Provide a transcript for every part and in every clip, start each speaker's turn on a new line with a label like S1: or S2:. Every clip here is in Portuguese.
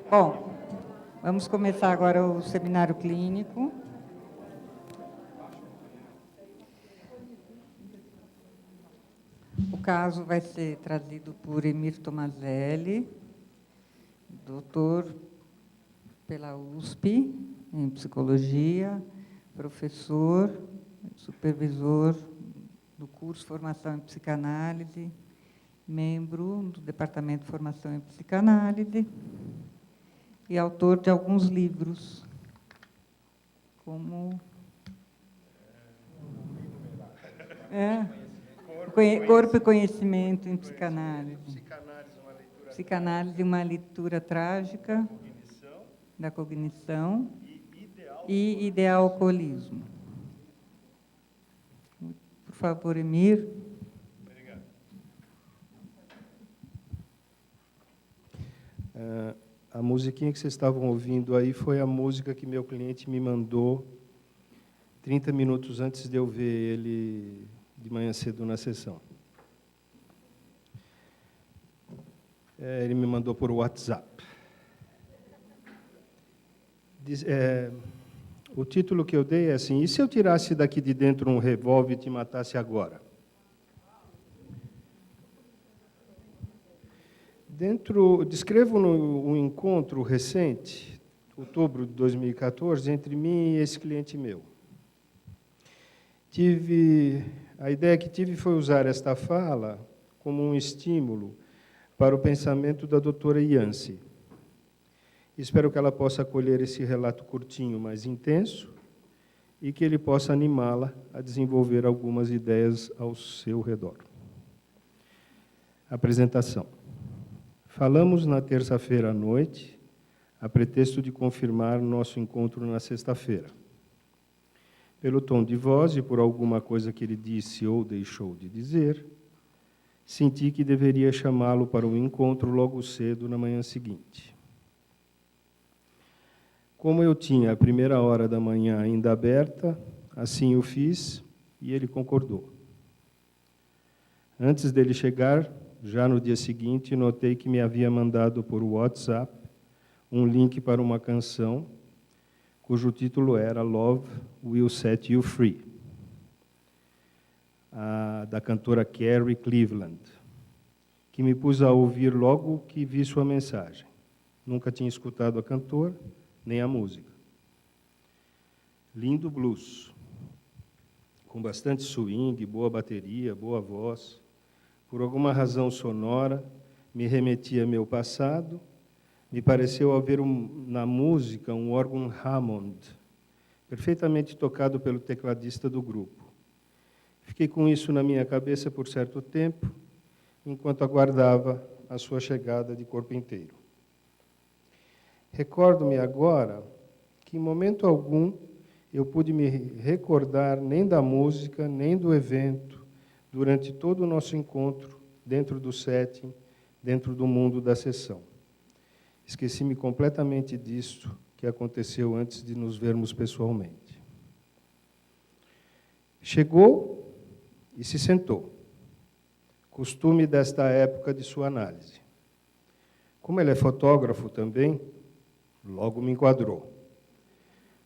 S1: Bom, vamos começar agora o seminário clínico. O caso vai ser trazido por Emir Tomazelli, doutor pela USP, em psicologia, professor, supervisor do curso Formação em Psicanálise, membro do Departamento de Formação em Psicanálise e autor de alguns livros, como Corpo e Conhecimento em Psicanálise. Psicanálise, uma leitura trágica da cognição e ideal-alcoolismo. Por favor, Emir.
S2: Obrigado. A musiquinha que vocês estavam ouvindo aí foi a música que meu cliente me mandou 30 minutos antes de eu ver ele de manhã cedo na sessão. Ele me mandou por WhatsApp. O título que eu dei é assim: e se eu tirasse daqui de dentro um revólver e te matasse agora? Descrevo um encontro recente, outubro de 2014, entre mim e esse cliente meu. A ideia que tive foi usar esta fala como um estímulo para o pensamento da doutora Yancy. Espero que ela possa acolher esse relato curtinho, mas intenso, e que ele possa animá-la a desenvolver algumas ideias ao seu redor. Apresentação. Falamos na terça-feira à noite, a pretexto de confirmar nosso encontro na sexta-feira. Pelo tom de voz e por alguma coisa que ele disse ou deixou de dizer, senti que deveria chamá-lo para o encontro logo cedo na manhã seguinte. Como eu tinha a primeira hora da manhã ainda aberta, assim o fiz e ele concordou. Antes dele chegar, já no dia seguinte, notei que me havia mandado por WhatsApp um link para uma canção cujo título era Love Will Set You Free, da cantora Carrie Cleveland, que me pus a ouvir logo que vi sua mensagem. Nunca tinha escutado a cantora, nem a música. Lindo blues, com bastante swing, boa bateria, boa voz. Por alguma razão sonora, me remetia ao meu passado. Me pareceu haver na música um órgão Hammond, perfeitamente tocado pelo tecladista do grupo. Fiquei com isso na minha cabeça por certo tempo, enquanto aguardava a sua chegada de corpo inteiro. Recordo-me agora que, em momento algum, eu pude me recordar nem da música, nem do evento, durante todo o nosso encontro, dentro do setting, dentro do mundo da sessão. Esqueci-me completamente disso que aconteceu antes de nos vermos pessoalmente. Chegou e se sentou. Costume desta época de sua análise. Como ele é fotógrafo também, logo me enquadrou,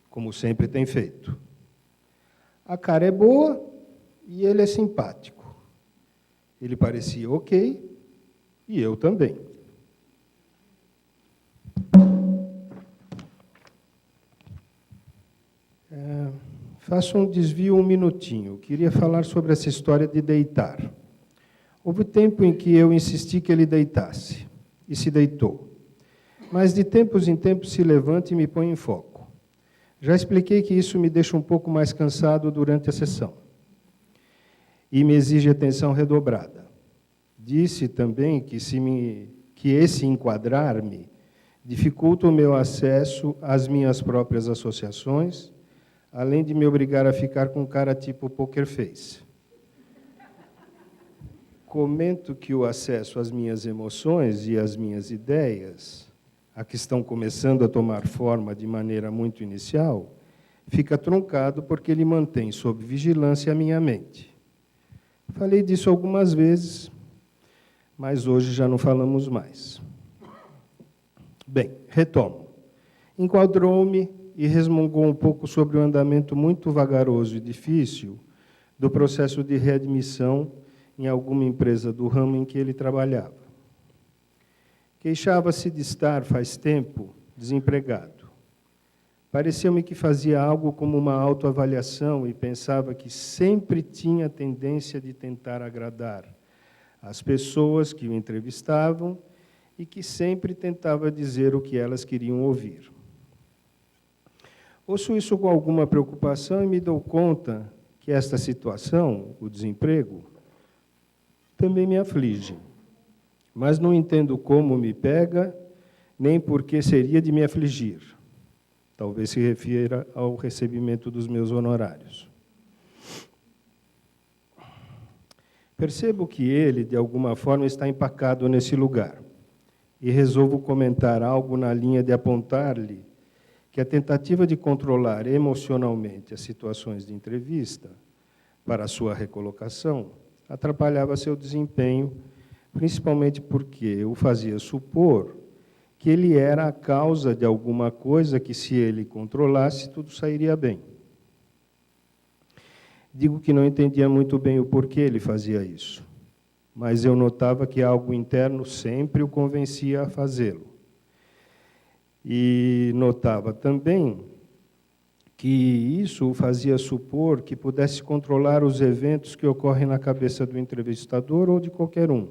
S2: como sempre tem feito. A cara é boa e ele é simpático. Ele parecia ok e eu também. Faço um desvio um minutinho. Queria falar sobre essa história de deitar. Houve tempo em que eu insisti que ele deitasse, e se deitou. Mas de tempos em tempos se levanta e me põe em foco. Já expliquei que isso me deixa um pouco mais cansado durante a sessão. E me exige atenção redobrada. Disse também que esse enquadrar-me dificulta o meu acesso às minhas próprias associações, além de me obrigar a ficar com cara tipo poker face. Comento que o acesso às minhas emoções e às minhas ideias, a que estão começando a tomar forma de maneira muito inicial, fica truncado porque ele mantém sob vigilância a minha mente. Falei disso algumas vezes, mas hoje já não falamos mais. Bem, retomo. Enquadrou-me e resmungou um pouco sobre o andamento muito vagaroso e difícil do processo de readmissão em alguma empresa do ramo em que ele trabalhava. Queixava-se de estar, faz tempo, desempregado. Pareceu-me que fazia algo como uma autoavaliação e pensava que sempre tinha a tendência de tentar agradar as pessoas que o entrevistavam e que sempre tentava dizer o que elas queriam ouvir. Ouço isso com alguma preocupação e me dou conta que esta situação, o desemprego, também me aflige. Mas não entendo como me pega, nem por que seria de me afligir. Talvez se refira ao recebimento dos meus honorários. Percebo que ele, de alguma forma, está empacado nesse lugar. E resolvo comentar algo na linha de apontar-lhe que a tentativa de controlar emocionalmente as situações de entrevista para a sua recolocação atrapalhava seu desempenho, principalmente porque o fazia supor que ele era a causa de alguma coisa que, se ele controlasse, tudo sairia bem. Digo que não entendia muito bem o porquê ele fazia isso, mas eu notava que algo interno sempre o convencia a fazê-lo. E notava também que isso o fazia supor que pudesse controlar os eventos que ocorrem na cabeça do entrevistador ou de qualquer um.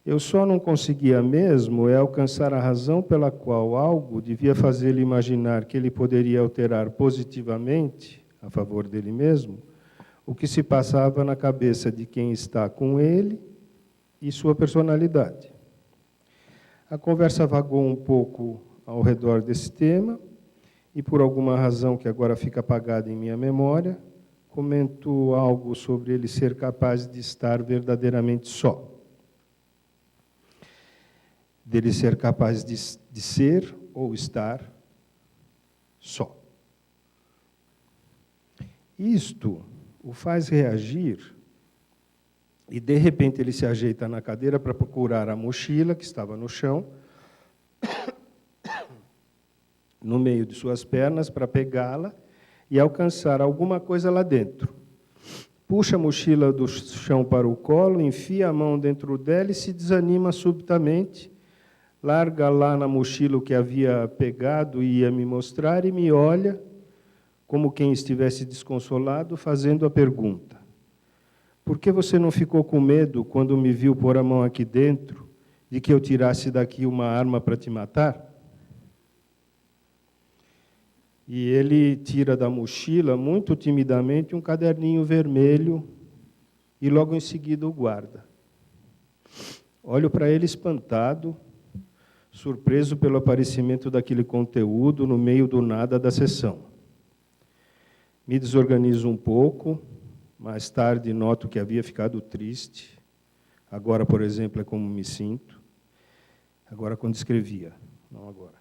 S2: Eu só não conseguia mesmo alcançar a razão pela qual algo devia fazê-lo imaginar que ele poderia alterar positivamente, a favor dele mesmo, o que se passava na cabeça de quem está com ele e sua personalidade. A conversa vagou um pouco ao redor desse tema e, por alguma razão que agora fica apagada em minha memória, comento algo sobre ele ser capaz de estar verdadeiramente só. Dele ser capaz de ser ou estar só. Isto o faz reagir e, de repente, ele se ajeita na cadeira para procurar a mochila que estava no chão, no meio de suas pernas, para pegá-la e alcançar alguma coisa lá dentro. Puxa a mochila do chão para o colo, enfia a mão dentro dela e se desanima subitamente, larga lá na mochila o que havia pegado e ia me mostrar e me olha, como quem estivesse desconsolado, fazendo a pergunta: por que você não ficou com medo quando me viu pôr a mão aqui dentro, de que eu tirasse daqui uma arma para te matar? E ele tira da mochila, muito timidamente, um caderninho vermelho e logo em seguida o guarda. Olho para ele espantado, surpreso pelo aparecimento daquele conteúdo no meio do nada da sessão. Me desorganizo um pouco, mais tarde noto que havia ficado triste. Agora, por exemplo, é como me sinto. Agora, quando escrevia, não agora.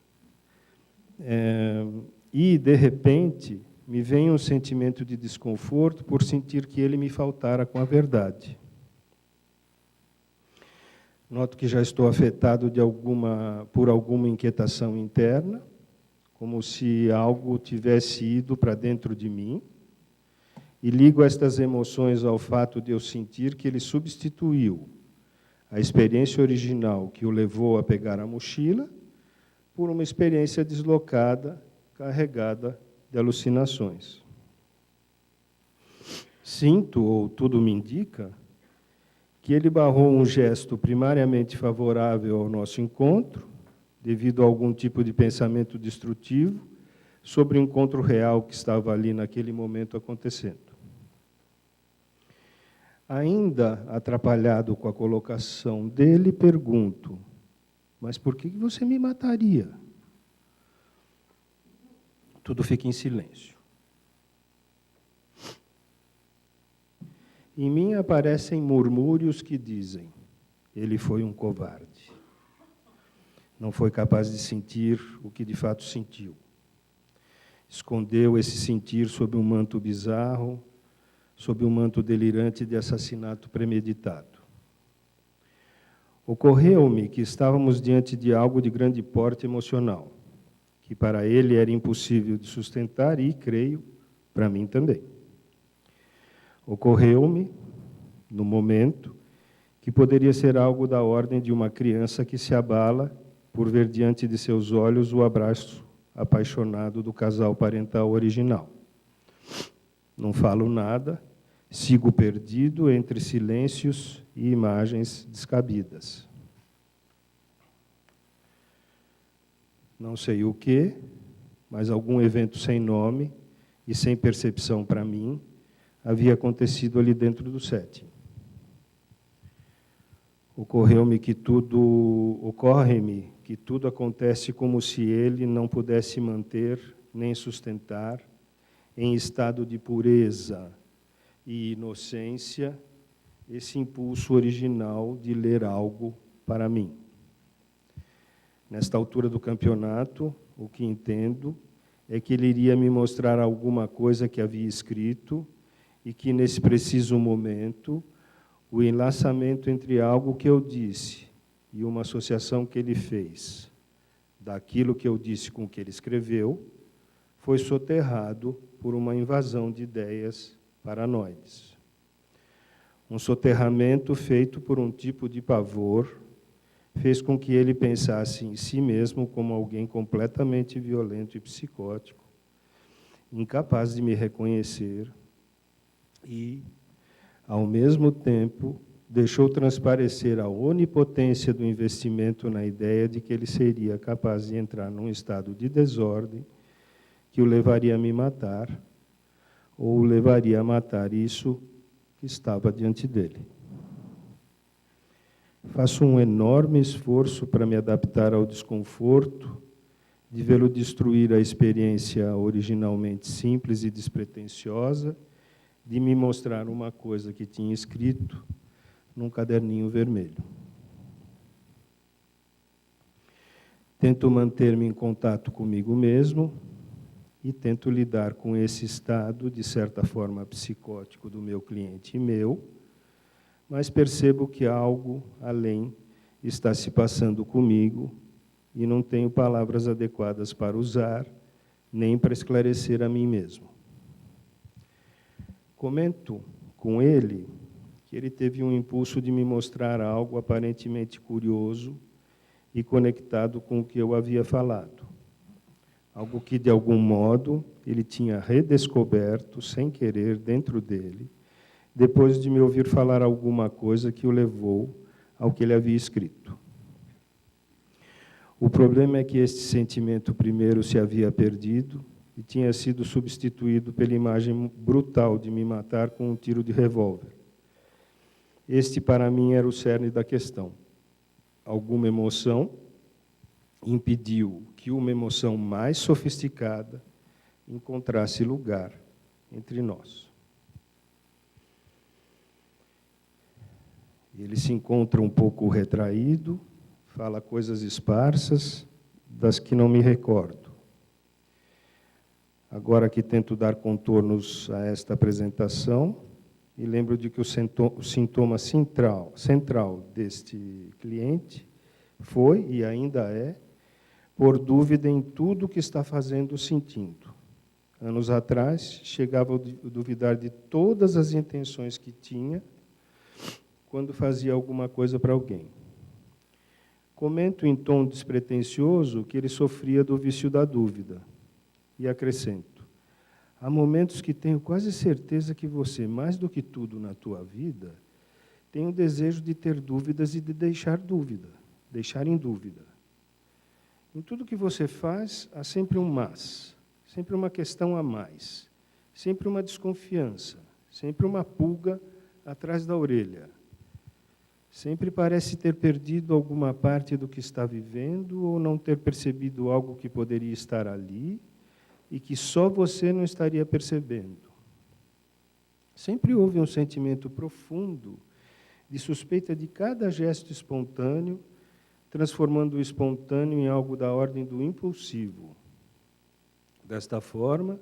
S2: E, de repente, me vem um sentimento de desconforto por sentir que ele me faltara com a verdade. Noto que já estou afetado por alguma inquietação interna, como se algo tivesse ido para dentro de mim, e ligo estas emoções ao fato de eu sentir que ele substituiu a experiência original que o levou a pegar a mochila por uma experiência deslocada, carregada de alucinações. Sinto, ou tudo me indica, que ele barrou um gesto primariamente favorável ao nosso encontro, devido a algum tipo de pensamento destrutivo sobre o encontro real que estava ali naquele momento acontecendo. Ainda atrapalhado com a colocação dele, pergunto: mas por que você me mataria? Tudo fica em silêncio. Em mim aparecem murmúrios que dizem: ele foi um covarde. Não foi capaz de sentir o que de fato sentiu. Escondeu esse sentir sob um manto bizarro, sob um manto delirante de assassinato premeditado. Ocorreu-me que estávamos diante de algo de grande porte emocional, que para ele era impossível de sustentar e, creio, para mim também. Ocorreu-me, no momento, que poderia ser algo da ordem de uma criança que se abala por ver diante de seus olhos o abraço apaixonado do casal parental original. Não falo nada, sigo perdido entre silêncios e imagens descabidas. Não sei o que, mas algum evento sem nome e sem percepção para mim havia acontecido ali dentro do setting. Ocorre-me que tudo acontece como se ele não pudesse manter nem sustentar, em estado de pureza e inocência, esse impulso original de ler algo para mim. Nesta altura do campeonato, o que entendo é que ele iria me mostrar alguma coisa que havia escrito e que, nesse preciso momento, o enlaçamento entre algo que eu disse e uma associação que ele fez daquilo que eu disse com o que ele escreveu foi soterrado por uma invasão de ideias paranoides. Um soterramento feito por um tipo de pavor fez com que ele pensasse em si mesmo como alguém completamente violento e psicótico, incapaz de me reconhecer e, ao mesmo tempo, deixou transparecer a onipotência do investimento na ideia de que ele seria capaz de entrar num estado de desordem que o levaria a me matar, ou o levaria a matar isso que estava diante dele. Faço um enorme esforço para me adaptar ao desconforto de vê-lo destruir a experiência originalmente simples e despretensiosa de me mostrar uma coisa que tinha escrito num caderninho vermelho. Tento manter-me em contato comigo mesmo e tento lidar com esse estado, de certa forma psicótico, do meu cliente e meu, mas percebo que algo além está se passando comigo e não tenho palavras adequadas para usar, nem para esclarecer a mim mesmo. Comento com ele que ele teve um impulso de me mostrar algo aparentemente curioso e conectado com o que eu havia falado. Algo que, de algum modo, ele tinha redescoberto, sem querer, dentro dele, depois de me ouvir falar alguma coisa que o levou ao que ele havia escrito. O problema é que este sentimento primeiro se havia perdido e tinha sido substituído pela imagem brutal de me matar com um tiro de revólver. Este, para mim, era o cerne da questão. Alguma emoção impediu que uma emoção mais sofisticada encontrasse lugar entre nós. Ele se encontra um pouco retraído, fala coisas esparsas, das que não me recordo. Agora que tento dar contornos a esta apresentação, e lembro de que o sintoma central deste cliente foi, e ainda é, pôr dúvida em tudo o que está fazendo sentindo. Anos atrás, chegava a duvidar de todas as intenções que tinha quando fazia alguma coisa para alguém. Comento em tom despretensioso que ele sofria do vício da dúvida. E acrescento: há momentos que tenho quase certeza que você, mais do que tudo na tua vida, tem o desejo de ter dúvidas e de deixar em dúvida. Em tudo que você faz, há sempre um mas, sempre uma questão a mais, sempre uma desconfiança, sempre uma pulga atrás da orelha. Sempre parece ter perdido alguma parte do que está vivendo ou não ter percebido algo que poderia estar ali e que só você não estaria percebendo. Sempre houve um sentimento profundo de suspeita de cada gesto espontâneo, transformando o espontâneo em algo da ordem do impulsivo. Desta forma,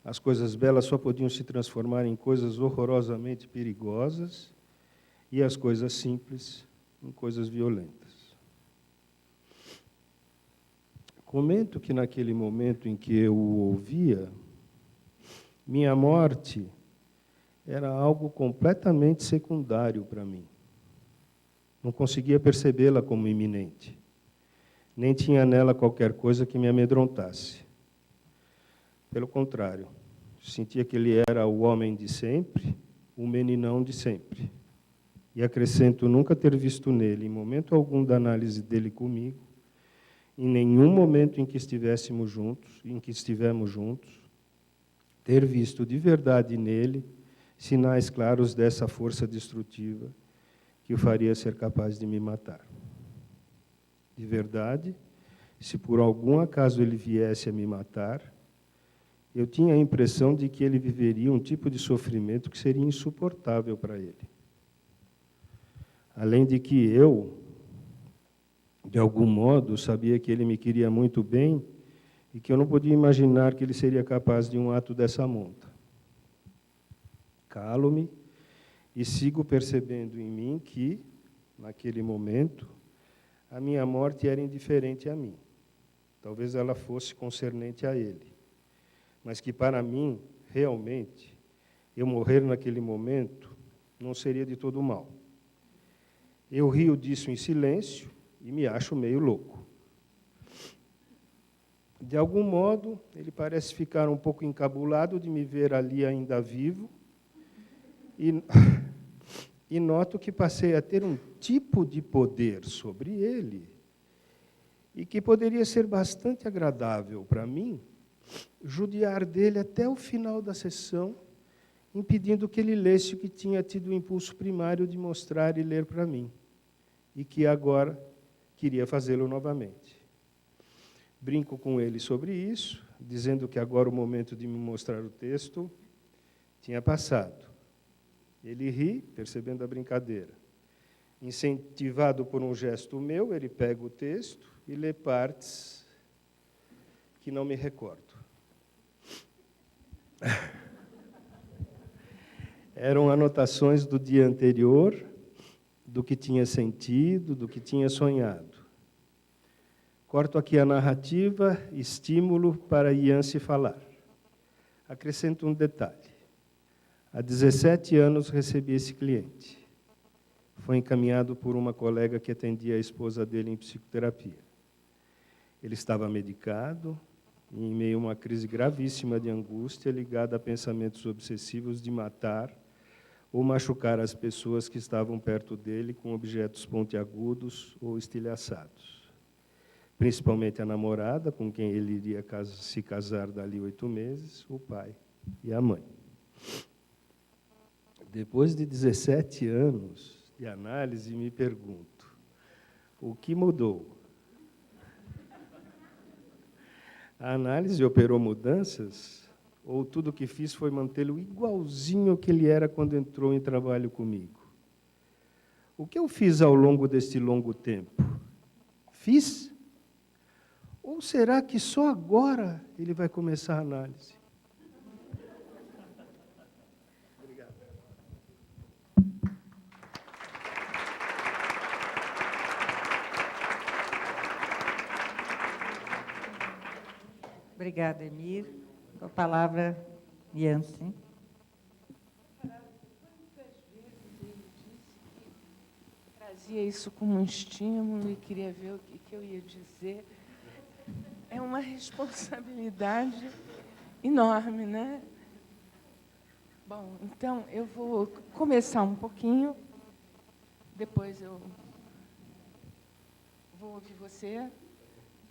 S2: as coisas belas só podiam se transformar em coisas horrorosamente perigosas e as coisas simples em coisas violentas. Comento que naquele momento em que eu o ouvia, minha morte era algo completamente secundário para mim. Não conseguia percebê-la como iminente. Nem tinha nela qualquer coisa que me amedrontasse. Pelo contrário, sentia que ele era o homem de sempre, o meninão de sempre. E acrescento nunca ter visto nele, em momento algum da análise dele comigo, em nenhum momento em que estivemos juntos, ter visto de verdade nele sinais claros dessa força destrutiva que o faria ser capaz de me matar. De verdade, se por algum acaso ele viesse a me matar, eu tinha a impressão de que ele viveria um tipo de sofrimento que seria insuportável para ele. Além de que eu, de algum modo, sabia que ele me queria muito bem e que eu não podia imaginar que ele seria capaz de um ato dessa monta. Calo-me e sigo percebendo em mim que, naquele momento, a minha morte era indiferente a mim. Talvez ela fosse concernente a ele. Mas que, para mim, realmente, eu morrer naquele momento não seria de todo mal. Eu rio disso em silêncio e me acho meio louco. De algum modo, ele parece ficar um pouco encabulado de me ver ali ainda vivo e noto que passei a ter um tipo de poder sobre ele e que poderia ser bastante agradável para mim judiar dele até o final da sessão, impedindo que ele lesse o que tinha tido o impulso primário de mostrar e ler para mim, e que agora queria fazê-lo novamente. Brinco com ele sobre isso, dizendo que agora o momento de me mostrar o texto tinha passado. Ele ri, percebendo a brincadeira. Incentivado por um gesto meu, ele pega o texto e lê partes que não me recordo. Eram anotações do dia anterior, do que tinha sentido, do que tinha sonhado. Corto aqui a narrativa, estímulo para Ian se falar. Acrescento um detalhe. Há 17 anos recebi esse cliente. Foi encaminhado por uma colega que atendia a esposa dele em psicoterapia. Ele estava medicado, em meio a uma crise gravíssima de angústia ligada a pensamentos obsessivos de matar ou machucar as pessoas que estavam perto dele com objetos pontiagudos ou estilhaçados. Principalmente a namorada, com quem ele iria se casar dali 8 meses, o pai e a mãe. Depois de 17 anos de análise, me pergunto, o que mudou? A análise operou mudanças, ou tudo o que fiz foi mantê-lo igualzinho ao que ele era quando entrou em trabalho comigo? O que eu fiz ao longo deste longo tempo? Fiz? Ou será que só agora ele vai começar a análise? Obrigado.
S1: Obrigada, Emir. Com a palavra, Yancy.
S3: Quantas vezes ele disse que trazia isso como um estímulo e queria ver o que eu ia dizer. É uma responsabilidade enorme, né? Bom, então eu vou começar um pouquinho, depois eu vou ouvir você.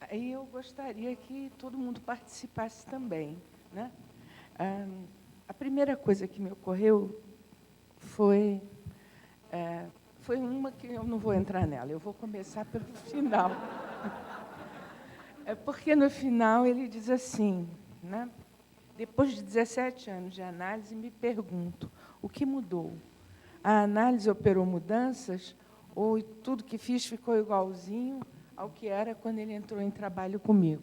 S3: Aí eu gostaria que todo mundo participasse também, né? A primeira coisa que me ocorreu foi uma que eu não vou entrar nela, eu vou começar pelo final. Porque no final ele diz assim, né? Depois de 17 anos de análise, me pergunto, o que mudou? A análise operou mudanças ou tudo que fiz ficou igualzinho ao que era quando ele entrou em trabalho comigo?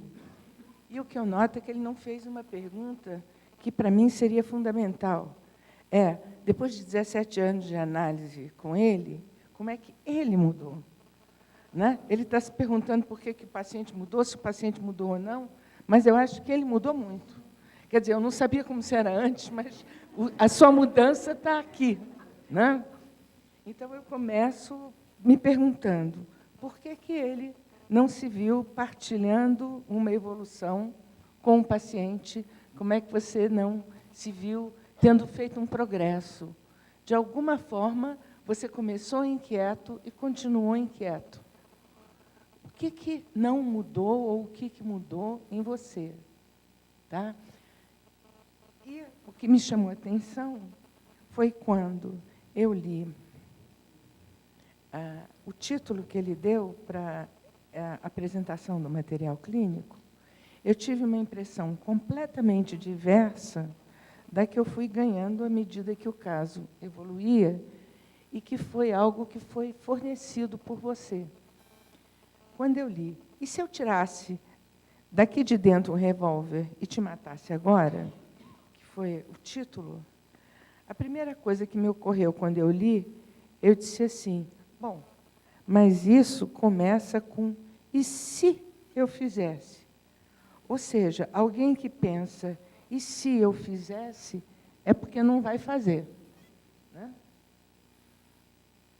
S3: E o que eu noto é que ele não fez uma pergunta que, para mim, seria fundamental. Depois de 17 anos de análise com ele, como é que ele mudou. Né? Ele está se perguntando por que o paciente mudou, se o paciente mudou ou não, mas eu acho que ele mudou muito. Quer dizer, eu não sabia como isso era antes, mas a sua mudança está aqui. Né? Então, eu começo me perguntando por que ele não se viu partilhando uma evolução com o paciente, como é que você não se viu tendo feito um progresso. De alguma forma, você começou inquieto e continuou inquieto. O que não mudou ou o que mudou em você? Tá? E o que me chamou a atenção foi quando eu li o título que ele deu para a apresentação do material clínico. Eu tive uma impressão completamente diversa da que eu fui ganhando à medida que o caso evoluía e que foi algo que foi fornecido por você. Quando eu li, e se eu tirasse daqui de dentro um revólver e te matasse agora, que foi o título, a primeira coisa que me ocorreu quando eu li, eu disse assim, bom, mas isso começa com e se eu fizesse? Ou seja, alguém que pensa, e se eu fizesse, é porque não vai fazer. Né?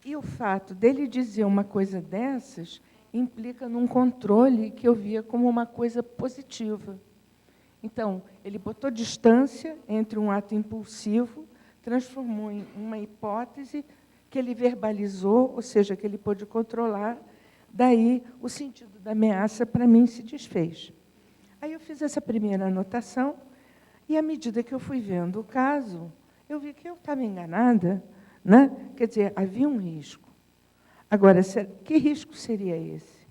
S3: E o fato dele dizer uma coisa dessas implica num controle que eu via como uma coisa positiva. Então, ele botou distância entre um ato impulsivo, transformou em uma hipótese que ele verbalizou, ou seja, que ele pôde controlar, daí o sentido da ameaça, para mim, se desfez. Aí eu fiz essa primeira anotação, e à medida que eu fui vendo o caso, eu vi que eu estava enganada, né? Quer dizer, havia um risco. Agora, que risco seria esse?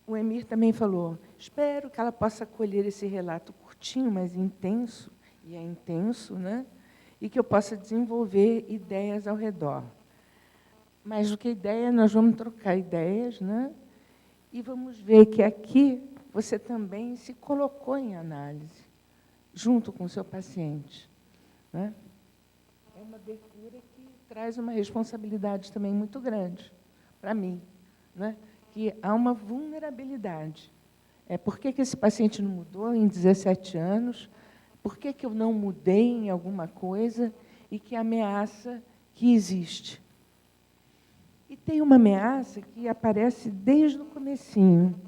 S3: O Emir também falou, espero que ela possa colher esse relato curtinho, mas intenso, e é intenso, né? E que eu possa desenvolver ideias ao redor. Mais do que ideia, nós vamos trocar ideias, né? E vamos ver que aqui você também se colocou em análise, junto com o seu paciente. Né? É uma abertura que traz uma responsabilidade também muito grande para mim, né? Que há uma vulnerabilidade. Por que esse paciente não mudou em 17 anos? Por que eu não mudei em alguma coisa? E que ameaça que existe. E tem uma ameaça que aparece desde o comecinho.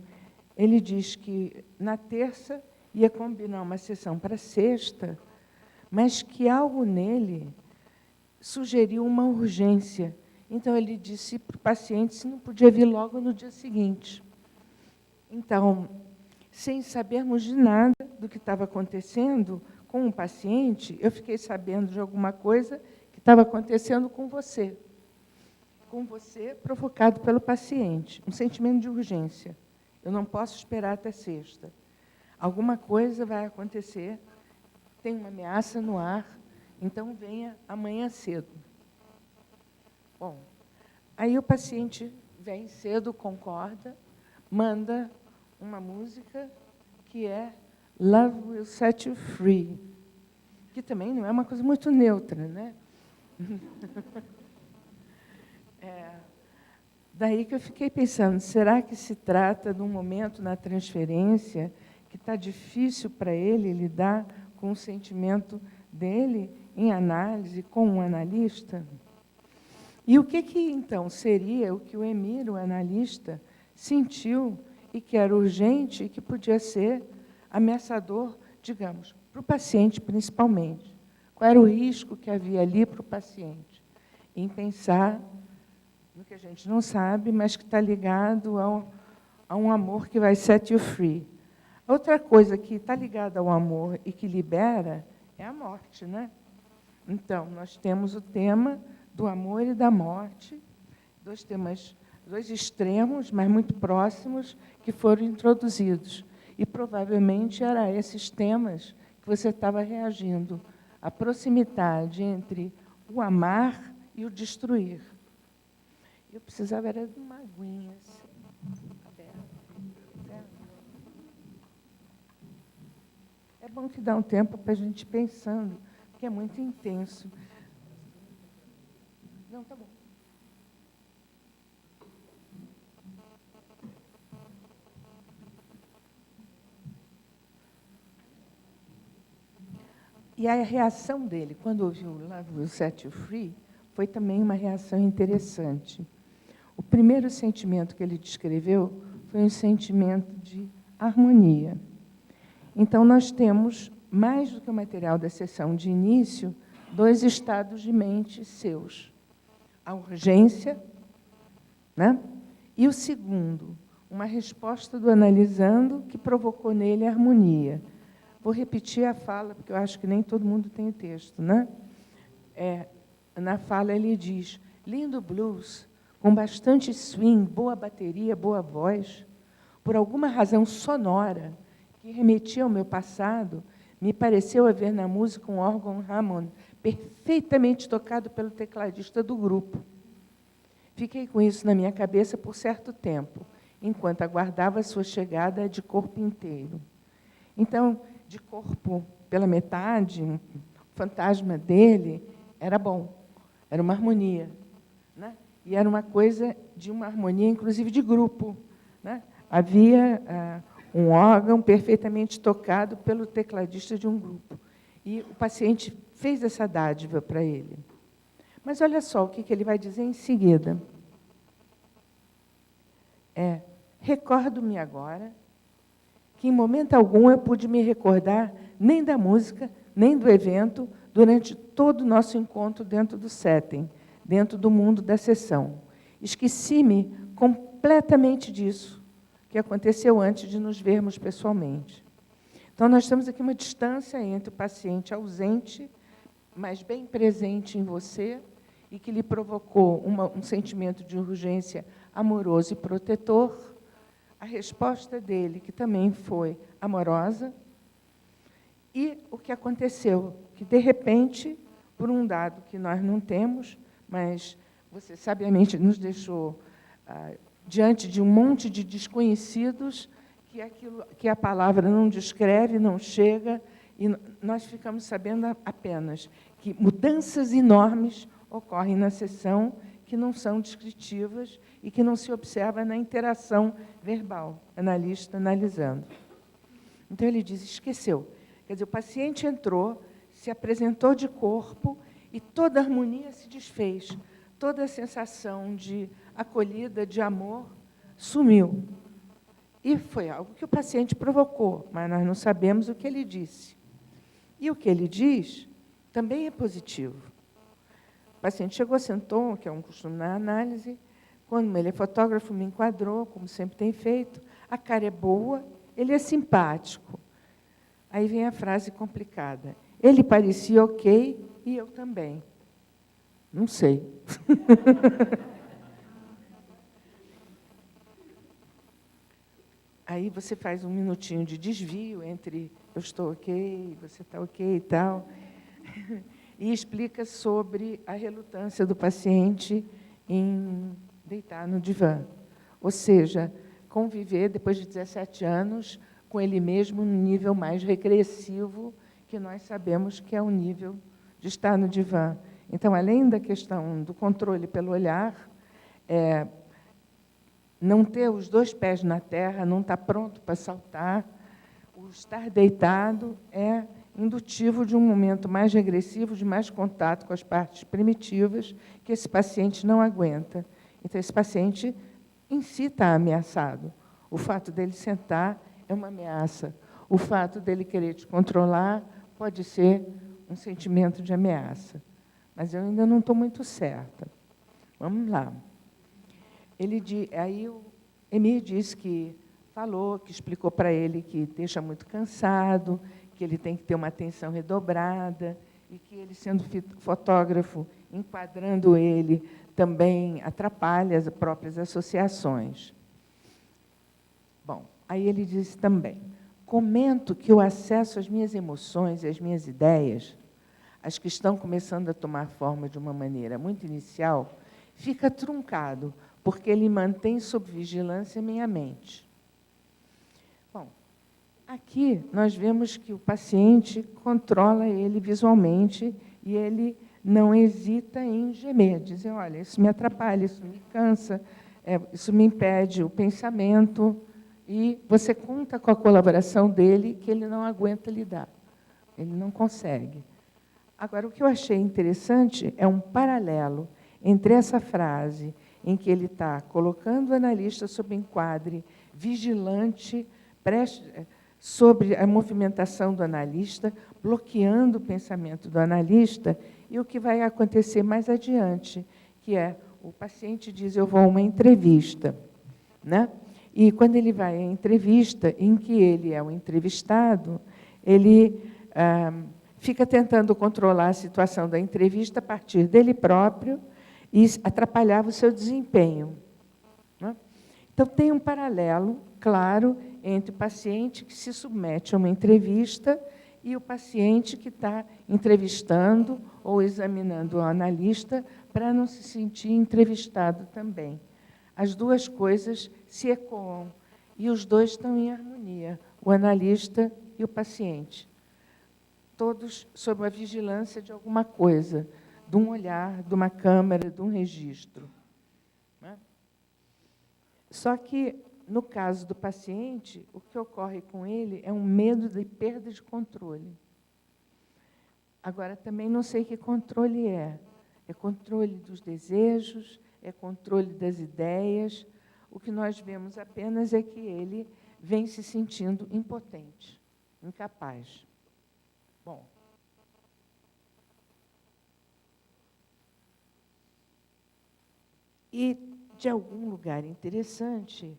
S3: Ele diz que na terça ia combinar uma sessão para sexta, mas que algo nele sugeriu uma urgência. Então, ele disse para o paciente se não podia vir logo no dia seguinte. Então, sem sabermos de nada do que estava acontecendo com o paciente, eu fiquei sabendo de alguma coisa que estava acontecendo com você. Com você, provocado pelo paciente. Um sentimento de urgência. Eu não posso esperar até sexta. Alguma coisa vai acontecer, tem uma ameaça no ar, então venha amanhã cedo. Bom, aí o paciente vem cedo, concorda, manda uma música que é Love Will Set You Free, que também não é uma coisa muito neutra, né? Daí que eu fiquei pensando, será que se trata de um momento na transferência que está difícil para ele lidar com o sentimento dele em análise, com um analista? E o que então seria o que o Emir, o analista, sentiu e que era urgente e que podia ser ameaçador, digamos, para o paciente principalmente? Qual era o risco que havia ali para o paciente? Em pensar no que a gente não sabe, mas que está ligado a um amor que vai set you free. Outra coisa que está ligada ao amor e que libera é a morte, né? Então, nós temos o tema do amor e da morte, dois temas, dois extremos, mas muito próximos, que foram introduzidos. E, provavelmente, eram esses temas que você estava reagindo, a proximidade entre o amar e o destruir. Eu precisava era de uma aguinha assim, aberta. É bom que dá um tempo para a gente ir pensando, porque é muito intenso. Não, tá bom. E a reação dele, quando ouviu Love Will Set You Free, foi também uma reação interessante. O primeiro sentimento que ele descreveu foi um sentimento de harmonia. Então, nós temos, mais do que o material da sessão de início, 2 estados de mente seus. A urgência, né? E o segundo, uma resposta do analisando que provocou nele a harmonia. Vou repetir a fala, porque eu acho que nem todo mundo tem o texto, né? Na fala ele diz, lindo blues, com bastante swing, boa bateria, boa voz, por alguma razão sonora que remetia ao meu passado, me pareceu haver na música um órgão Hammond perfeitamente tocado pelo tecladista do grupo. Fiquei com isso na minha cabeça por certo tempo, enquanto aguardava a sua chegada de corpo inteiro. Então, de corpo pela metade, o fantasma dele era bom, era uma harmonia, né? E era uma coisa de uma harmonia, inclusive, de grupo, né? Havia um órgão perfeitamente tocado pelo tecladista de um grupo. E o paciente fez essa dádiva para ele. Mas olha só o que ele vai dizer em seguida. Recordo-me agora que, em momento algum, eu pude me recordar nem da música, nem do evento, durante todo o nosso encontro dentro do setting, dentro do mundo da sessão. Esqueci-me completamente disso, que aconteceu antes de nos vermos pessoalmente. Então, nós temos aqui uma distância entre o paciente ausente, mas bem presente em você, e que lhe provocou um sentimento de urgência amoroso e protetor, a resposta dele, que também foi amorosa, e o que aconteceu, que, de repente, por um dado que nós não temos, mas você sabiamente nos deixou diante de um monte de desconhecidos, que a palavra não descreve, não chega, e nós ficamos sabendo apenas que mudanças enormes ocorrem na sessão, que não são descritivas e que não se observa na interação verbal, analista analisando. Então, ele diz, esqueceu. Quer dizer, o paciente entrou, se apresentou de corpo e toda a harmonia se desfez. Toda a sensação de acolhida, de amor, sumiu. E foi algo que o paciente provocou, mas nós não sabemos o que ele disse. E o que ele diz também é positivo. O paciente chegou, sentou, que é um costume na análise, quando ele é fotógrafo, me enquadrou, como sempre tem feito, a cara é boa, ele é simpático. Aí vem a frase complicada. Ele parecia ok e eu também. Não sei. Aí você faz um minutinho de desvio entre eu estou ok, você está ok e tal, e explica sobre a relutância do paciente em deitar no divã. Ou seja, conviver, depois de 17 anos, com ele mesmo no nível mais regressivo, que nós sabemos que é o nível de estar no divã. Então, além da questão do controle pelo olhar, não ter os 2 pés na terra, não estar pronto para saltar, o estar deitado é indutivo de um momento mais regressivo, de mais contato com as partes primitivas, que esse paciente não aguenta. Então, esse paciente em si está ameaçado. O fato dele sentar é uma ameaça. O fato dele querer te controlar pode ser um sentimento de ameaça. Mas eu ainda não estou muito certa. Vamos lá. Aí o Emir disse que falou, que explicou para ele que deixa muito cansado, que ele tem que ter uma atenção redobrada, e que ele, sendo fotógrafo, enquadrando ele, também atrapalha as próprias associações. Bom, aí ele disse também, comento que o acesso às minhas emoções e às minhas ideias, as que estão começando a tomar forma de uma maneira muito inicial, fica truncado, porque ele mantém sob vigilância minha mente. Bom, aqui nós vemos que o paciente controla ele visualmente e ele não hesita em gemer, dizer, olha, isso me atrapalha, isso me cansa, isso me impede o pensamento, e você conta com a colaboração dele, que ele não aguenta lidar, ele não consegue. Agora, o que eu achei interessante é um paralelo entre essa frase, em que ele está colocando o analista sob enquadre vigilante, sobre a movimentação do analista, bloqueando o pensamento do analista, e o que vai acontecer mais adiante, que é, o paciente diz, eu vou a uma entrevista, né? E quando ele vai à entrevista, em que ele é o entrevistado, ele fica tentando controlar a situação da entrevista a partir dele próprio e atrapalhava o seu desempenho, né? Então, tem um paralelo, claro, entre o paciente que se submete a uma entrevista e o paciente que está entrevistando ou examinando o analista para não se sentir entrevistado também. As duas coisas se ecoam e os dois estão em harmonia, o analista e o paciente, todos sob a vigilância de alguma coisa, de um olhar, de uma câmera, de um registro. Só que, no caso do paciente, o que ocorre com ele é um medo de perda de controle. Agora, também não sei que controle é. É controle dos desejos, é controle das ideias. O que nós vemos apenas é que ele vem se sentindo impotente, incapaz. Bom. E, de algum lugar interessante,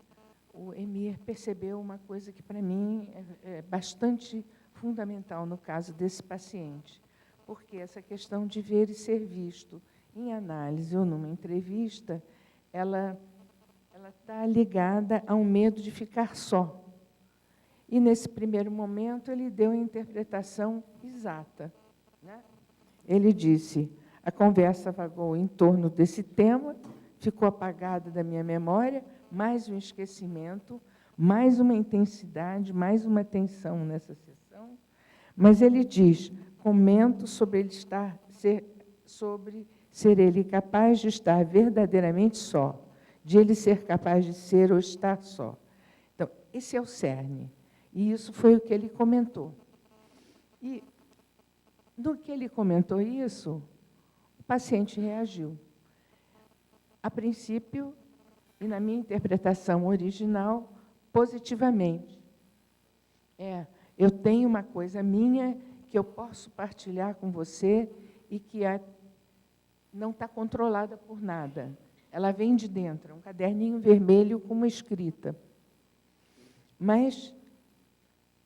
S3: o Emir percebeu uma coisa que, para mim, é bastante fundamental no caso desse paciente, porque essa questão de ver e ser visto em análise ou numa entrevista, ela está ligada a um medo de ficar só. E, nesse primeiro momento, ele deu a interpretação exata, né? Ele disse, a conversa vagou em torno desse tema, ficou apagada da minha memória, mais um esquecimento, mais uma intensidade, mais uma tensão nessa sessão. Mas ele diz, comento sobre ser ele capaz de estar verdadeiramente só, de ele ser capaz de ser ou estar só. Então, esse é o cerne. E isso foi o que ele comentou. E, no que ele comentou isso, o paciente reagiu. A princípio, e na minha interpretação original, positivamente. Eu tenho uma coisa minha que eu posso partilhar com você e que não está controlada por nada. Ela vem de dentro, é um caderninho vermelho com uma escrita. Mas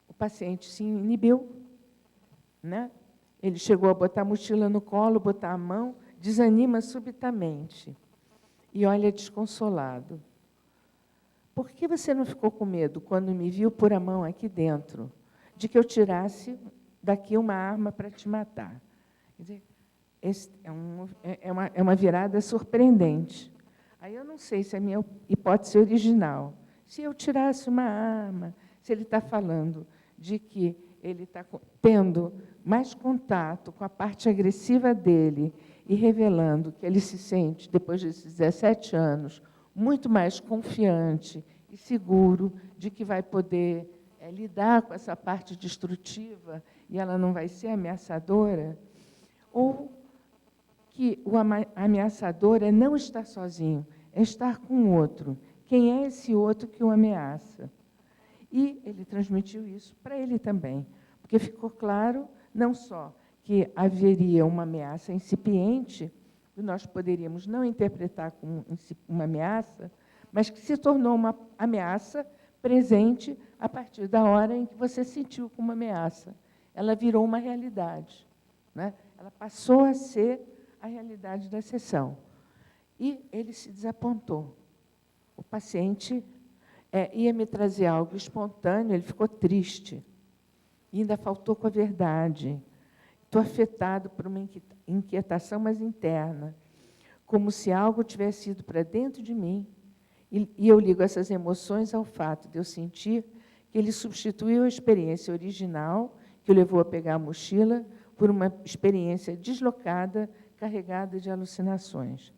S3: o paciente se inibiu, né? Ele chegou a botar a mochila no colo, botar a mão, desanima subitamente. E olha desconsolado. Por que você não ficou com medo quando me viu pôr a mão aqui dentro, de que eu tirasse daqui uma arma para te matar? Quer dizer, é uma virada surpreendente. Aí eu não sei se é a minha hipótese original. Se eu tirasse uma arma, se ele está falando de que ele está tendo mais contato com a parte agressiva dele e revelando que ele se sente, depois desses 17 anos, muito mais confiante e seguro de que vai poder lidar com essa parte destrutiva e ela não vai ser ameaçadora, ou que o ameaçador é não estar sozinho, é estar com o outro. Quem é esse outro que o ameaça? E ele transmitiu isso para ele também, porque ficou claro, não só que haveria uma ameaça incipiente, que nós poderíamos não interpretar como uma ameaça, mas que se tornou uma ameaça presente a partir da hora em que você sentiu como ameaça. Ela virou uma realidade, né? Ela passou a ser a realidade da sessão. E ele se desapontou. O paciente ia me trazer algo espontâneo, ele ficou triste. E ainda faltou com a verdade. Estou afetado por uma inquietação mais interna, como se algo tivesse ido para dentro de mim. E eu ligo essas emoções ao fato de eu sentir que ele substituiu a experiência original, que o levou a pegar a mochila, por uma experiência deslocada, carregada de alucinações.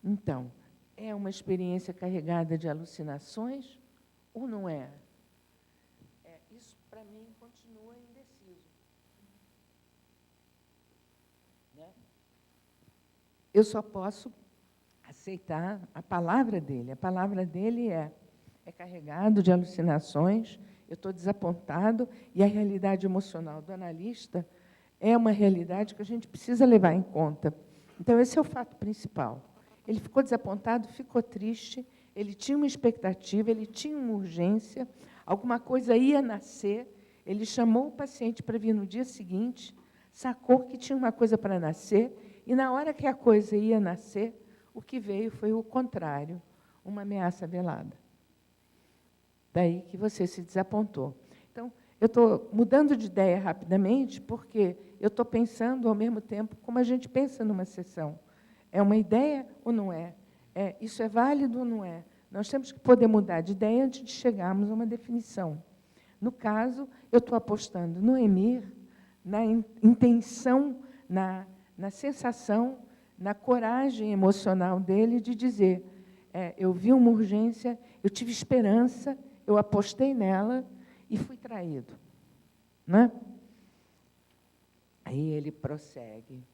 S3: Então, é uma experiência carregada de alucinações ou não é? Isso, para mim, continua indeciso. Né? Eu só posso aceitar a palavra dele. A palavra dele é carregado de alucinações, eu estou desapontado, e a realidade emocional do analista é uma realidade que a gente precisa levar em conta. Então, esse é o fato principal. Ele ficou desapontado, ficou triste, ele tinha uma expectativa, ele tinha uma urgência, alguma coisa ia nascer, ele chamou o paciente para vir no dia seguinte, sacou que tinha uma coisa para nascer, e, na hora que a coisa ia nascer, o que veio foi o contrário, uma ameaça velada. Daí que você se desapontou. Então, eu estou mudando de ideia rapidamente, porque eu estou pensando, ao mesmo tempo, como a gente pensa numa sessão. É uma ideia ou não é? Isso é válido ou não é? Nós temos que poder mudar de ideia antes de chegarmos a uma definição. No caso, eu estou apostando no Emir, na intenção, na sensação, na coragem emocional dele de dizer, eu vi uma urgência, eu tive esperança, eu apostei nela e fui traído. Né? Aí ele prossegue.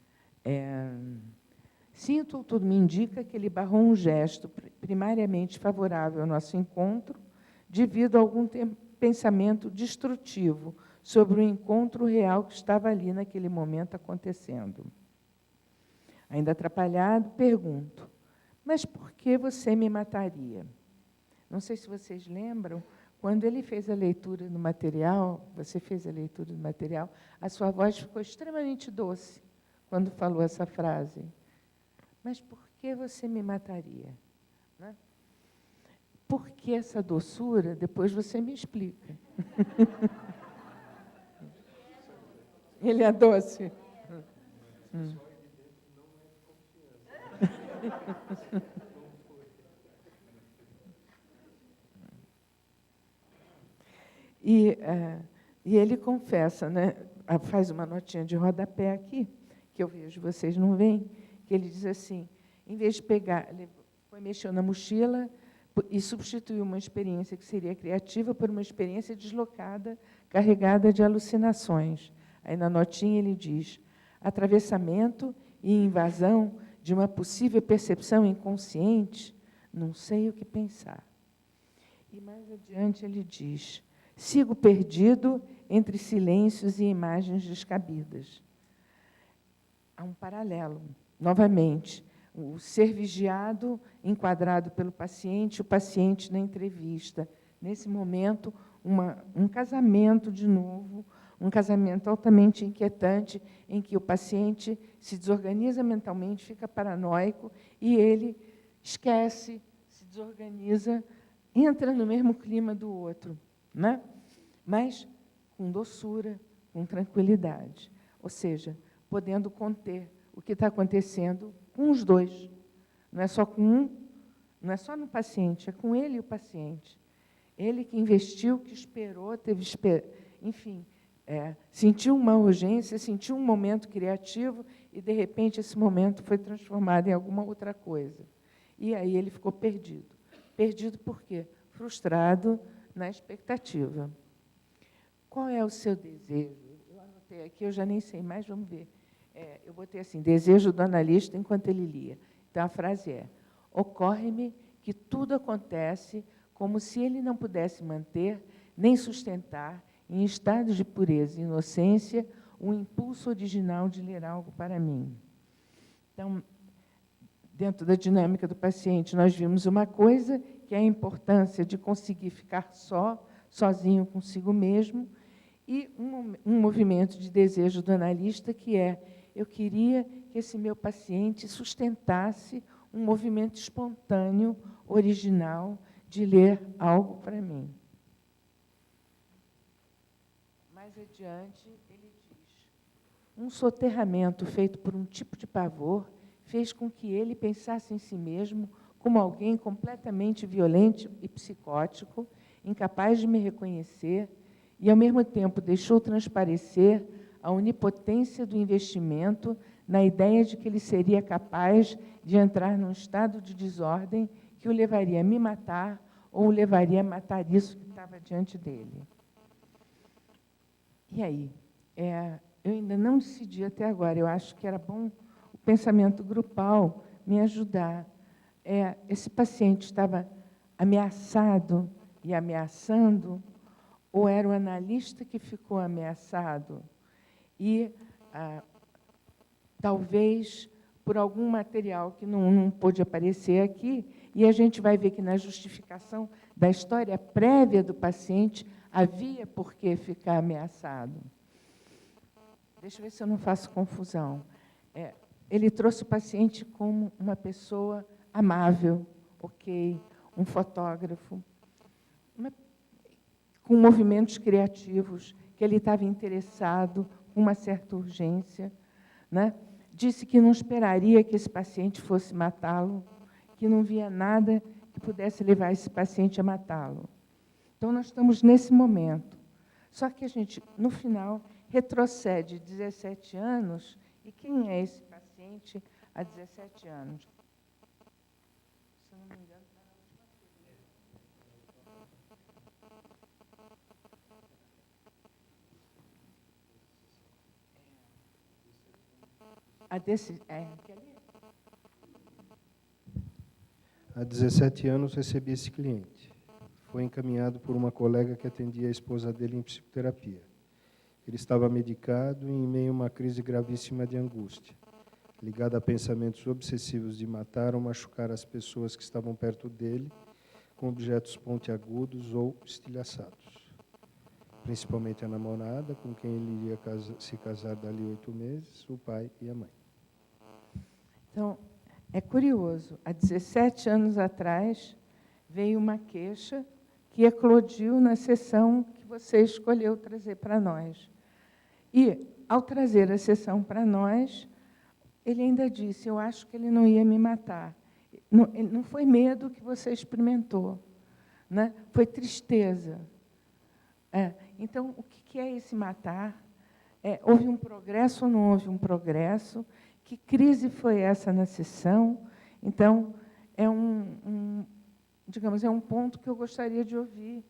S3: Sinto, tudo me indica que ele barrou um gesto primariamente favorável ao nosso encontro, devido a algum pensamento destrutivo sobre o encontro real que estava ali naquele momento acontecendo. Ainda atrapalhado, pergunto, mas por que você me mataria? Não sei se vocês lembram, quando ele fez a leitura do material, você fez a leitura do material, a sua voz ficou extremamente doce quando falou essa frase. Mas por que você me mataria? Né? Por que essa doçura? Depois você me explica. Ele é doce? E ele confessa, né, faz uma notinha de rodapé aqui, que eu vejo, vocês não veem, que ele diz assim, em vez de pegar, ele mexeu na mochila e substituiu uma experiência que seria criativa por uma experiência deslocada, carregada de alucinações. Aí, na notinha, ele diz, atravessamento e invasão de uma possível percepção inconsciente, não sei o que pensar. E, mais adiante, ele diz, sigo perdido entre silêncios e imagens descabidas. Há um paralelo, novamente, o ser vigiado, enquadrado pelo paciente, o paciente na entrevista. Nesse momento, um casamento de novo, um casamento altamente inquietante, em que o paciente se desorganiza mentalmente, fica paranoico, e ele esquece, se desorganiza, entra no mesmo clima do outro, né? Mas com doçura, com tranquilidade. Ou seja, podendo conter o que está acontecendo com os dois. Não é só com um, não é só no paciente, é com ele e o paciente. Ele que investiu, que esperou, enfim, sentiu uma urgência, sentiu um momento criativo e, de repente, esse momento foi transformado em alguma outra coisa. E aí ele ficou perdido. Perdido por quê? Frustrado na expectativa. Qual é o seu desejo? Eu anotei aqui, eu já nem sei mais, vamos ver. Eu botei assim, desejo do analista enquanto ele lia. Então, a frase é, ocorre-me que tudo acontece como se ele não pudesse manter, nem sustentar, em estado de pureza e inocência, o impulso original de ler algo para mim. Então, dentro da dinâmica do paciente, nós vimos uma coisa, que é a importância de conseguir ficar sozinho consigo mesmo, e um movimento de desejo do analista, que é, eu queria que esse meu paciente sustentasse um movimento espontâneo, original, de ler algo para mim. Mais adiante, ele diz, um soterramento feito por um tipo de pavor fez com que ele pensasse em si mesmo como alguém completamente violento e psicótico, incapaz de me reconhecer, e, ao mesmo tempo, deixou transparecer a onipotência do investimento na ideia de que ele seria capaz de entrar num estado de desordem que o levaria a me matar ou o levaria a matar isso que estava diante dele. E aí? Eu ainda não decidi até agora, eu acho que era bom o pensamento grupal me ajudar. Esse paciente estava ameaçado e ameaçando, ou era o analista que ficou ameaçado? E, talvez, por algum material que não pôde aparecer aqui, e a gente vai ver que na justificação da história prévia do paciente havia por que ficar ameaçado. Deixa eu ver se eu não faço confusão. Ele trouxe o paciente como uma pessoa amável, ok, um fotógrafo, com movimentos criativos, que ele estava interessado, com uma certa urgência, né? Disse que não esperaria que esse paciente fosse matá-lo, que não via nada que pudesse levar esse paciente a matá-lo. Então, nós estamos nesse momento. Só que a gente, no final, retrocede 17 anos, e quem é esse paciente há 17 anos? Se eu não me engano, está na última
S2: Há 17 anos recebi esse cliente. Foi encaminhado por uma colega que atendia a esposa dele em psicoterapia. Ele estava medicado e em meio a uma crise gravíssima de angústia, ligada a pensamentos obsessivos de matar ou machucar as pessoas que estavam perto dele com objetos pontiagudos ou estilhaçados. Principalmente a namorada, com quem ele iria se casar dali 8 meses, o pai e a mãe.
S3: Então, é curioso, há 17 anos atrás, veio uma queixa que eclodiu na sessão que você escolheu trazer para nós. E, ao trazer a sessão para nós, ele ainda disse, eu acho que ele não ia me matar. Não foi medo que você experimentou, né? Foi tristeza. Então, o que é esse matar? Houve um progresso ou não houve um progresso? Que crise foi essa na sessão? Então, digamos, é um ponto que eu gostaria de ouvir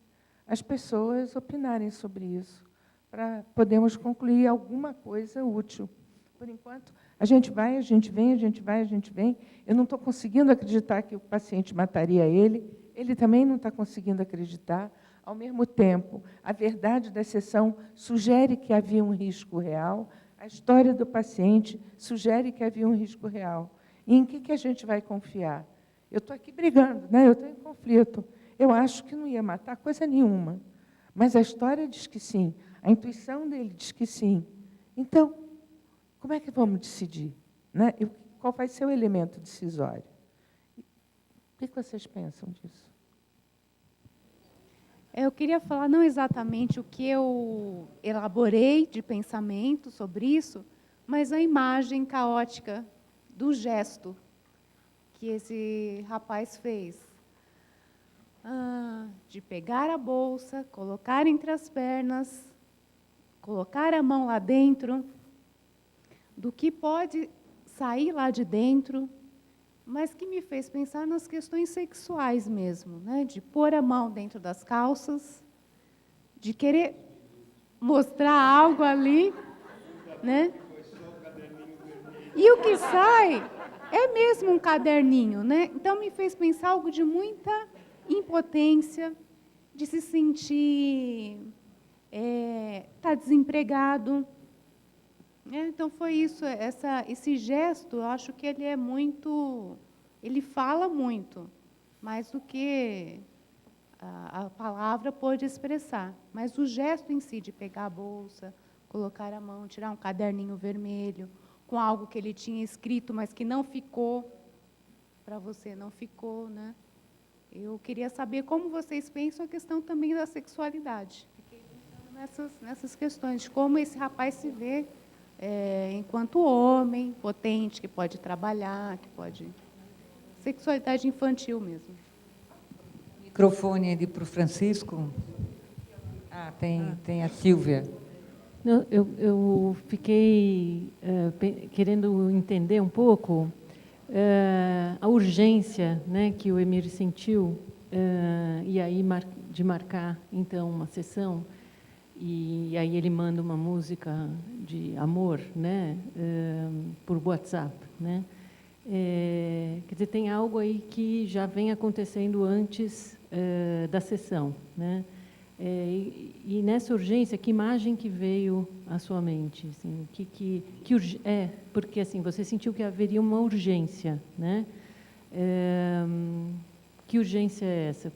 S3: as pessoas opinarem sobre isso, para podermos concluir alguma coisa útil. Por enquanto, a gente vai, a gente vem, a gente vai, a gente vem. Eu não estou conseguindo acreditar que o paciente mataria ele também não está conseguindo acreditar. Ao mesmo tempo, a verdade da sessão sugere que havia um risco real, a história do paciente sugere que havia um risco real. E em que a gente vai confiar? Eu estou aqui brigando, né? Eu estou em conflito. Eu acho que não ia matar coisa nenhuma. Mas a história diz que sim, a intuição dele diz que sim. Então, como é que vamos decidir? Né? Qual vai ser o elemento decisório? O que vocês pensam disso?
S4: Eu queria falar não exatamente o que eu elaborei de pensamento sobre isso, mas a imagem caótica do gesto que esse rapaz fez. De pegar a bolsa, colocar entre as pernas, colocar a mão lá dentro, do que pode sair lá de dentro, mas que me fez pensar nas questões sexuais mesmo, né? De pôr a mão dentro das calças, de querer mostrar algo ali, né? E o que sai é mesmo um caderninho, né? Então me fez pensar algo de muita impotência, de se sentir tá desempregado. Então foi isso, esse gesto, eu acho que ele é muito, ele fala muito, mais do que a palavra pode expressar. Mas o gesto em si, de pegar a bolsa, colocar a mão, tirar um caderninho vermelho, com algo que ele tinha escrito, mas que não ficou, para você não ficou, né? Eu queria saber como vocês pensam a questão também da sexualidade. Fiquei pensando nessas questões, de como esse rapaz se vê enquanto homem, potente, que pode trabalhar, que pode... Sexualidade infantil mesmo.
S1: Microfone ali para o Francisco. Tem a Silvia.
S5: Não, eu fiquei querendo entender um pouco a urgência, né, que o Emir sentiu, e aí de marcar, então, uma sessão, e aí ele manda uma música de amor, né, por WhatsApp, né? Quer dizer, tem algo aí que já vem acontecendo antes da sessão, né? E nessa urgência, que imagem que veio à sua mente? Assim, porque assim, você sentiu que haveria uma urgência, né? Que urgência é essa?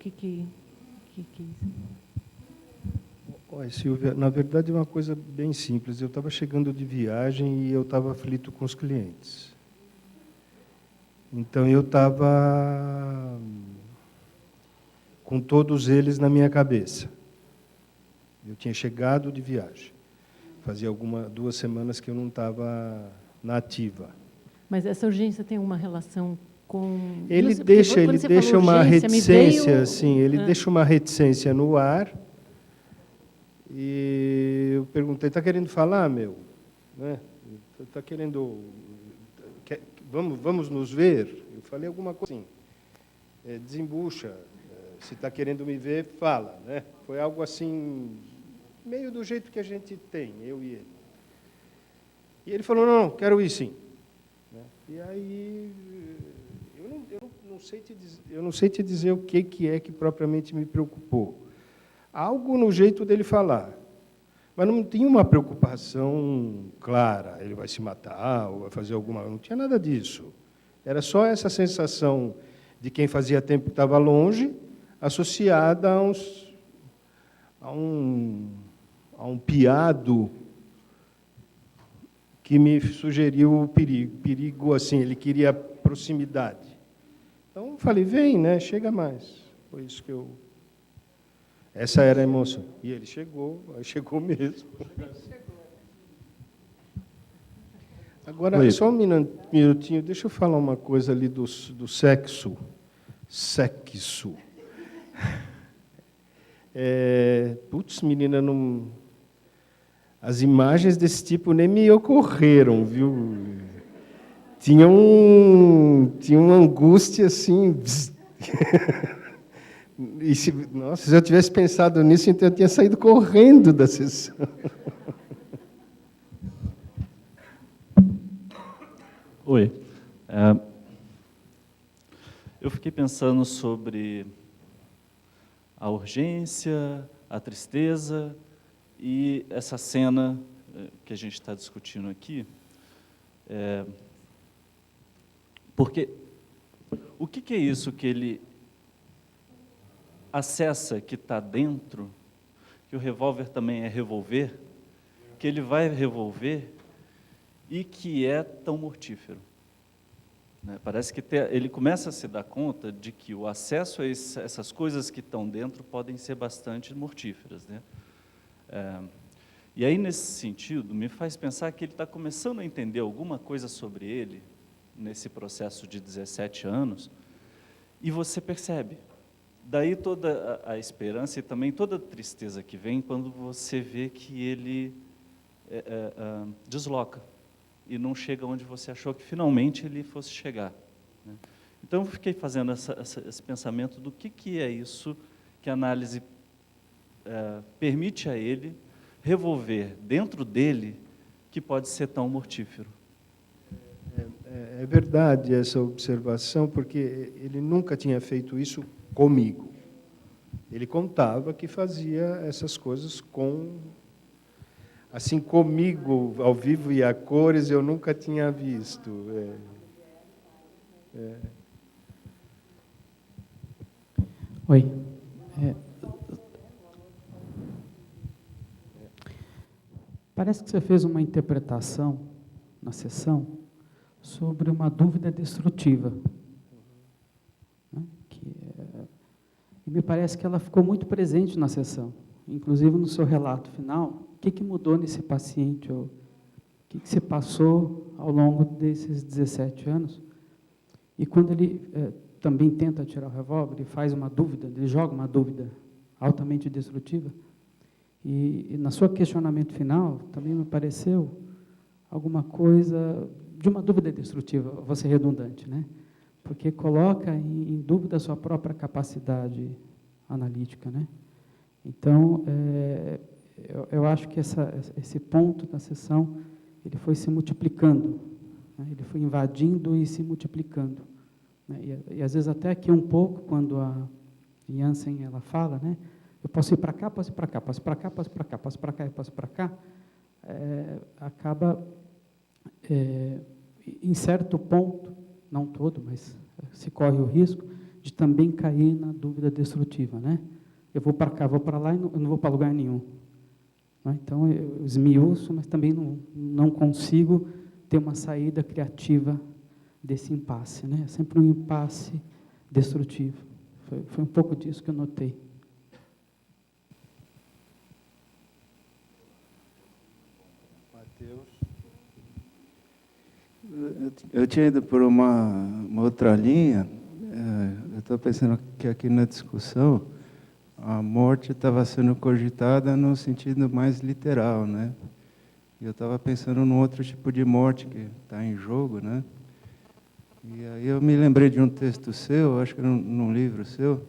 S2: Olha, Silvia, na verdade é uma coisa bem simples. Eu estava chegando de viagem e eu estava aflito com os clientes. Então eu estava com todos eles na minha cabeça. Eu tinha chegado de viagem. Fazia 2 semanas que eu não estava na ativa.
S5: Mas essa urgência tem uma relação com...
S2: Ele deixa uma reticência, assim, ele deixa uma reticência no ar. E eu perguntei, está querendo falar, meu? Né? Está querendo... Vamos nos ver? Eu falei alguma coisa assim. Desembucha. Se está querendo me ver, fala. Né? Foi algo assim, meio do jeito que a gente tem, eu e ele. E ele falou, não, quero ir sim. E aí, eu não sei te dizer o que é que propriamente me preocupou. Algo no jeito dele falar. Mas não tinha uma preocupação clara, ele vai se matar ou vai fazer alguma... Não tinha nada disso. Era só essa sensação de quem fazia tempo que estava longe, associada a um piado que me sugeriu o perigo. Perigo, assim, ele queria proximidade. Então, eu falei, vem, né? Chega mais. Foi isso que eu... Essa era a emoção. E ele chegou mesmo. Agora, oi, só um minutinho, deixa eu falar uma coisa ali do sexo. Sexo. Putz, menina, não... As imagens desse tipo nem me ocorreram, viu? Tinha uma angústia assim... E se eu tivesse pensado nisso, então eu tinha saído correndo da sessão.
S6: Oi. Eu fiquei pensando sobre a urgência, a tristeza e essa cena que a gente está discutindo aqui. Porque o que é isso que ele acessa, que está dentro, que o revólver também é revolver, que ele vai revolver e que é tão mortífero. Parece que ele começa a se dar conta de que o acesso a essas coisas que estão dentro podem ser bastante mortíferas, né? E aí, nesse sentido, me faz pensar que ele está começando a entender alguma coisa sobre ele, nesse processo de 17 anos, e você percebe. Daí toda a esperança e também toda a tristeza que vem quando você vê que ele desloca e não chega onde você achou que finalmente ele fosse chegar, né? Então eu fiquei fazendo esse pensamento do que é isso que a análise permite a ele revolver dentro dele, que pode ser tão mortífero.
S2: É verdade essa observação, porque ele nunca tinha feito isso comigo. Ele contava que fazia essas coisas assim, comigo, ao vivo e a cores, eu nunca tinha visto.
S7: Oi. Parece que você fez uma interpretação na sessão sobre uma dúvida destrutiva. E me parece que ela ficou muito presente na sessão, inclusive no seu relato final. O que mudou nesse paciente? O que se passou ao longo desses 17 anos? E quando ele também tenta tirar o revólver, ele faz uma dúvida, ele joga uma dúvida altamente destrutiva. E no seu questionamento final, também me pareceu alguma coisa de uma dúvida destrutiva, vou ser redundante, né? Porque coloca em dúvida a sua própria capacidade analítica, né? Então, eu acho que esse ponto da sessão ele foi se multiplicando, né? Ele foi invadindo e se multiplicando, né? E às vezes até aqui um pouco, quando a Jansen ela fala, né? Eu posso ir para cá, posso ir para cá, posso ir para cá, posso ir para cá, posso ir para cá, posso ir para cá, acaba, em certo ponto, não todo, mas se corre o risco de também cair na dúvida destrutiva, né? Eu vou para cá, vou para lá e eu não vou para lugar nenhum. Né? Então, eu esmiuço, mas também não consigo ter uma saída criativa desse impasse, né? É sempre um impasse destrutivo. Foi um pouco disso que eu notei.
S8: Eu tinha ido por uma outra linha. Eu estou pensando que aqui na discussão a morte estava sendo cogitada no sentido mais literal, né? E eu estava pensando num outro tipo de morte que está em jogo, né? E aí eu me lembrei de um texto seu, acho que num livro seu,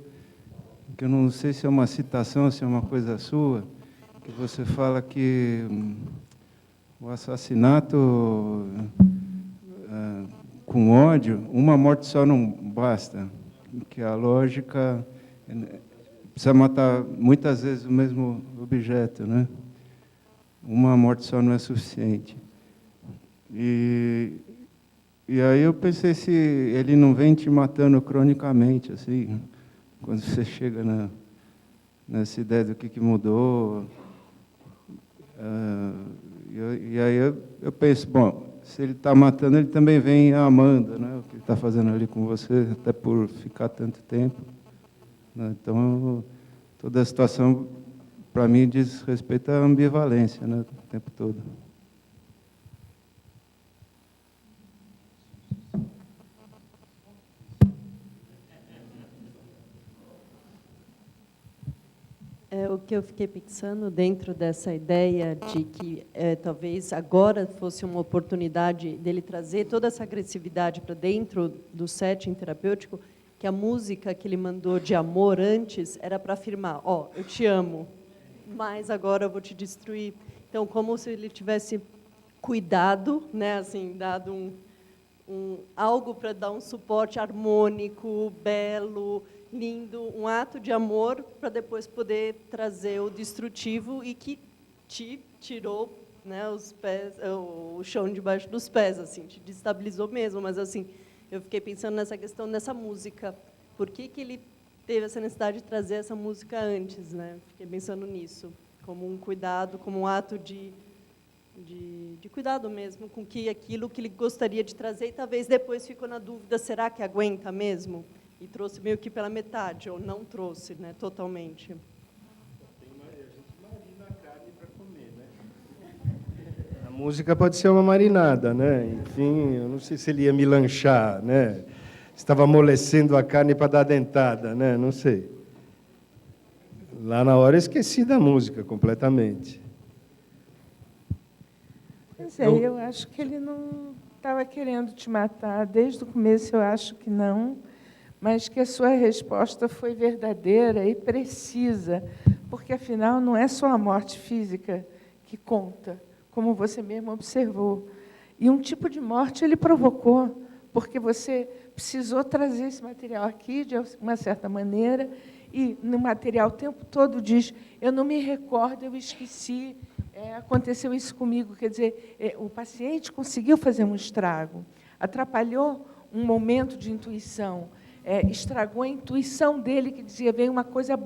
S8: que eu não sei se é uma citação, se é uma coisa sua, que você fala que o assassinato com ódio, uma morte só não basta, que a lógica precisa matar muitas vezes o mesmo objeto, né? Uma morte só não é suficiente. E aí eu pensei se ele não vem te matando cronicamente, assim, quando você chega nessa ideia do que mudou. E aí eu penso, bom, se ele está matando, ele também vem amando, né? O que ele está fazendo ali com você, até por ficar tanto tempo. Né? Então, toda a situação, para mim, diz respeito à ambivalência, né? O tempo todo.
S9: O que eu fiquei pensando dentro dessa ideia de que talvez agora fosse uma oportunidade dele trazer toda essa agressividade para dentro do setting terapêutico, que a música que ele mandou de amor antes era para afirmar, eu te amo, mas agora eu vou te destruir. Então, como se ele tivesse cuidado, né, assim, dado algo para dar um suporte harmônico, belo, lindo, um ato de amor para depois poder trazer o destrutivo e que te tirou, né, os pés, o chão debaixo dos pés, assim, te destabilizou mesmo. Mas assim, eu fiquei pensando nessa questão dessa música. Por que ele teve essa necessidade de trazer essa música antes, né? Fiquei pensando nisso, como um cuidado, como um ato de cuidado mesmo com aquilo que ele gostaria de trazer e talvez depois ficou na dúvida, será que aguenta mesmo? E trouxe meio que pela metade, ou não trouxe, né, totalmente.
S2: A gente marina a carne para comer, né? A música pode ser uma marinada, né? Enfim, eu não sei se ele ia me lanchar, né? Estava amolecendo a carne para dar dentada, né? Não sei. Lá na hora eu esqueci da música completamente.
S3: Pois é, eu acho que ele não estava querendo te matar. Desde o começo eu acho que não, mas que a sua resposta foi verdadeira e precisa, porque, afinal, não é só a morte física que conta, como você mesmo observou. E um tipo de morte ele provocou, porque você precisou trazer esse material aqui, de uma certa maneira, e no material o tempo todo diz, eu não me recordo, eu esqueci, aconteceu isso comigo. Quer dizer, o paciente conseguiu fazer um estrago, atrapalhou um momento de intuição, estragou a intuição dele, que dizia, vem uma coisa